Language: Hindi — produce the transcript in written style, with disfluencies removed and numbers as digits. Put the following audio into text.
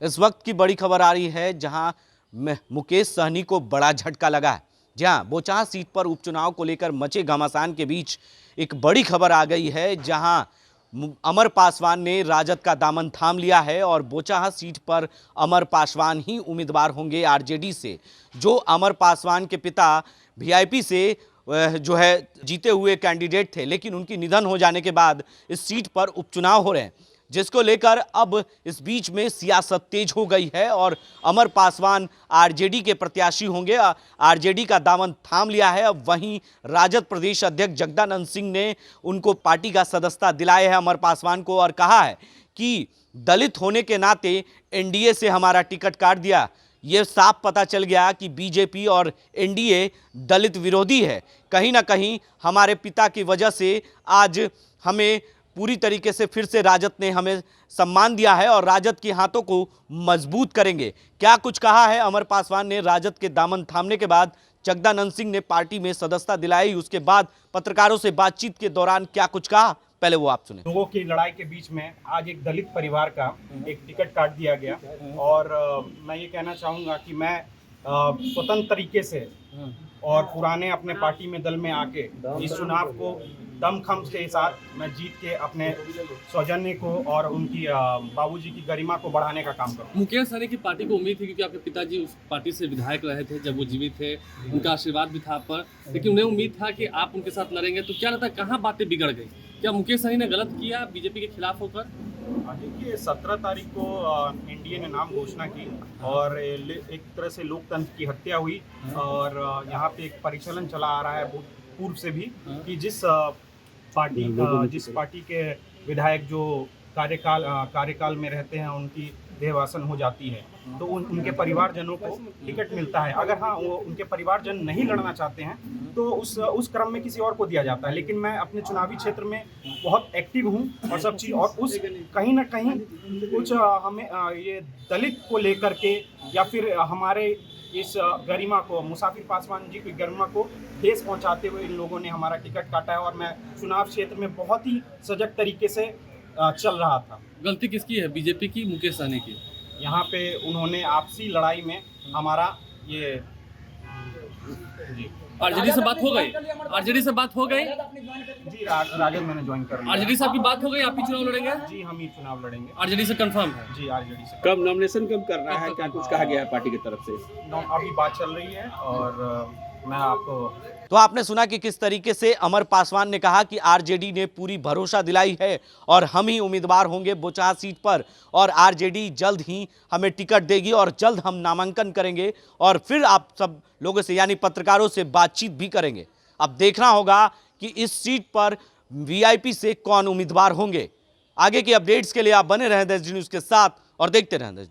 इस वक्त की बड़ी खबर आ रही है जहां मुकेश सहनी को बड़ा झटका लगा है। जहां बोचाहा सीट पर उपचुनाव को लेकर मचे घमासान के बीच एक बड़ी खबर आ गई है जहां अमर पासवान ने राजद का दामन थाम लिया है और बोचाहा सीट पर अमर पासवान ही उम्मीदवार होंगे आरजेडी से। जो अमर पासवान के पिता वीआईपी से जो है जीते हुए कैंडिडेट थे, लेकिन उनकी निधन हो जाने के बाद इस सीट पर उपचुनाव हो रहे हैं, जिसको लेकर अब इस बीच में सियासत तेज हो गई है और अमर पासवान आरजेडी के प्रत्याशी होंगे। आरजेडी का दामन थाम लिया है। अब वहीं राजद प्रदेश अध्यक्ष जगदानंद सिंह ने उनको पार्टी का सदस्यता दिलाया है अमर पासवान को, और कहा है कि दलित होने के नाते एनडीए से हमारा टिकट काट दिया। ये साफ पता चल गया कि बीजेपी और एनडीए दलित विरोधी है। कहीं ना कहीं हमारे पिता की वजह से आज हमें पूरी तरीके से फिर से राजद ने हमें सम्मान दिया है और राजद के हाथों को मजबूत करेंगे। क्या कुछ कहा है अमर पासवान ने राजद के दामन थामने के बाद? जगदानंद सिंह ने पार्टी में सदस्यता दिलाई, उसके बाद पत्रकारों से बातचीत के दौरान क्या कुछ कहा, पहले वो आप सुने। लोगों की लड़ाई के बीच में आज एक दलित परिवार का एक टिकट काट दिया गया और मैं ये कहना चाहूँगा कि मैं स्वतंत्र तरीके से और पुराने अपने पार्टी में दल में आके इस चुनाव को दमखम के साथ मैं जीत के अपने सौजन्य को और उनकी बाबूजी की गरिमा को बढ़ाने का काम करूँ। मुकेश सहनी की पार्टी को उम्मीद थी, क्योंकि आपके पिताजी उस पार्टी से विधायक रहे थे जब वो जीवित थे, उनका आशीर्वाद भी था आप पर, लेकिन उन्हें उम्मीद था कि आप उनके साथ लड़ेंगे। तो क्या लगता है कहाँ बातें बिगड़ गई? क्या मुकेश सहनी ने गलत किया बीजेपी के खिलाफ होकर? देखिए 17 तारीख को एनडीए ने नाम घोषणा की और एक तरह से लोकतंत्र की हत्या हुई और यहाँ पे एक परिचालन चला आ रहा है पूर्व से भी कि जिस पार्टी के विधायक जो कार्यकाल में रहते हैं उनकी देहवासन हो जाती है तो उनके परिवारजनों को टिकट मिलता है। अगर हाँ वो उनके परिवारजन नहीं लड़ना चाहते हैं तो उस क्रम में किसी और को दिया जाता है। लेकिन मैं अपने चुनावी क्षेत्र में बहुत एक्टिव हूँ और सब चीज़, और उस कहीं ना कहीं कुछ हमें ये दलित को लेकर के या फिर हमारे इस गरिमा को, मुसाफिर पासवान जी की गरिमा को ठेस पहुंचाते हुए इन लोगों ने हमारा टिकट काटा है और मैं चुनाव क्षेत्र में बहुत ही सजग तरीके से चल रहा था। गलती किसकी है, बीजेपी की, मुकेश सहनी की? यहाँ पे उन्होंने आपसी लड़ाई में हमारा ये आरजेडी से बात हो गई? आरजेडी से बात हो गई जी, राजद मैंने ज्वाइन कर लिया। आरजेडी से आपकी बात हो गई? आप ही चुनाव लड़ेंगे? जी हम ही चुनाव लड़ेंगे। आरजेडी से कंफर्म है? जी आरजेडी से। कब नॉमिनेशन कब कर रहा है, क्या कुछ कहा गया है पार्टी की तरफ से? अभी बात चल रही है और मैं आपको। तो आपने सुना कि किस तरीके से अमर पासवान ने कहा कि आरजेडी ने पूरी भरोसा दिलाई है और हम ही उम्मीदवार होंगे बोचाहा सीट पर और आरजेडी जल्द ही हमें टिकट देगी और जल्द हम नामांकन करेंगे और फिर आप सब लोगों से यानी पत्रकारों से बातचीत भी करेंगे। अब देखना होगा कि इस सीट पर वीआईपी से कौन उम्मीदवार होंगे। आगे की अपडेट्स के लिए आप बने रहें देश न्यूज़ के साथ और देखते रहें।